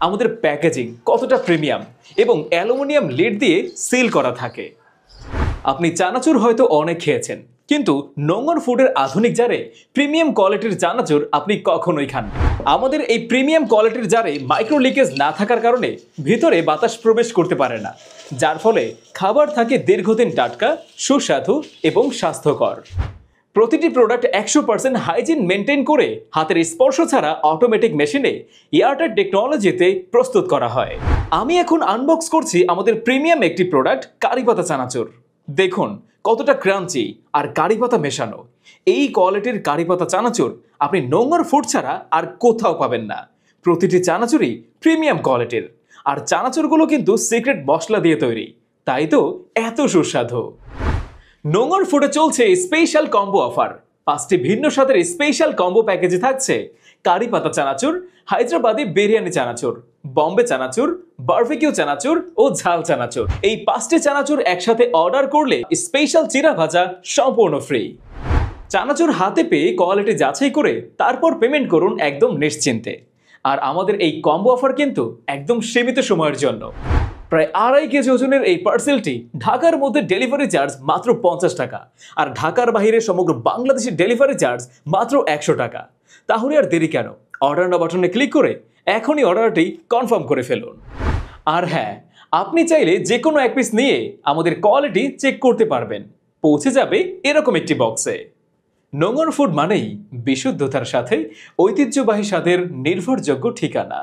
আমাদের প্যাকেজিং কতটা প্রিমিয়াম এবং অ্যালুমিনিয়াম লিড দিয়ে সিল করা থাকে। আপনি চানাচুর হয়তো অনেক খেয়েছেন, কিন্তু নোংর ফুডের আধুনিক জারে প্রিমিয়াম কোয়ালিটির চানাচুর আপনি কখনোই খান। আমাদের এই প্রিমিয়াম কোয়ালিটির জারে মাইক্রো লিকেজ না থাকার কারণে ভিতরে বাতাস প্রবেশ করতে পারে না, যার ফলে খাবার থাকে দীর্ঘদিন টাটকা, সুস্বাদু এবং স্বাস্থ্যকর। প্রতিটি প্রোডাক্ট 100% হাইজিন মেনটেন করে হাতের স্পর্শ ছাড়া অটোমেটিক মেশিনে এয়ারটাইট টেকনোলজিতে প্রস্তুত করা হয়। আমি এখন আনবক্স করছি আমাদের প্রিমিয়াম একটি প্রোডাক্ট, কারিপাতা চানাচুর। দেখুন কতটা ক্রাঞ্চি আর কারিপাতা মেশানো। এই কোয়ালিটির কারিপাতা চানাচুর আপনি নোংর ফুড ছাড়া আর কোথাও পাবেন না। প্রতিটি চানাচুরই প্রিমিয়াম কোয়ালিটির, আর চানাচুরগুলো কিন্তু সিক্রেট মশলা দিয়ে তৈরি, তাই তো এত সুস্বাদু। নোংর ফুডে চলছে স্পেশাল কম্বো অফার। 5টি ভিন্ন স্বাদের স্পেশাল কম্বো প্যাকেজে থাকছে কারিপাতা চানাচুর, হায়দ্রাবাদি বিরিয়ানি চানাচুর, বম্বে চানাচুর, বারবিকিউ চানাচুর ও ঝাল চানাচুর। এই 5টি চানাচুর একসাথে অর্ডার করলে স্পেশাল চিরা ভাজা সম্পূর্ণ ফ্রি। চানাচুর হাতে পেয়ে কোয়ালিটি যাচাই করে তারপর পেমেন্ট করুন একদম নিশ্চিন্তে। আর আমাদের এই কম্বো অফার কিন্তু একদম সীমিত সময়ের জন্য। প্রায় 2.5 কেজি ওজনের এই পার্সেলটি ঢাকার মধ্যে ডেলিভারি চার্জ মাত্র 50 টাকা, আর ঢাকার বাইরে সমগ্র বাংলাদেশে ডেলিভারি চার্জ মাত্র 100 টাকা। তাহলে আর দেরি কেন? অর্ডার নাও বাটনে ক্লিক করে এখনই অর্ডারটি কনফার্ম করে ফেলুন। আর হ্যাঁ, আপনি চাইলে যে কোনো এক পিস নিয়ে আমাদের কোয়ালিটি চেক করতে পারবেন। পৌঁছে যাবে এরকম একটি বক্সে। নোংর ফুড মানেই বিশুদ্ধতার সাথে ঐতিহ্যবাহী স্বাদের নির্ভরযোগ্য ঠিকানা।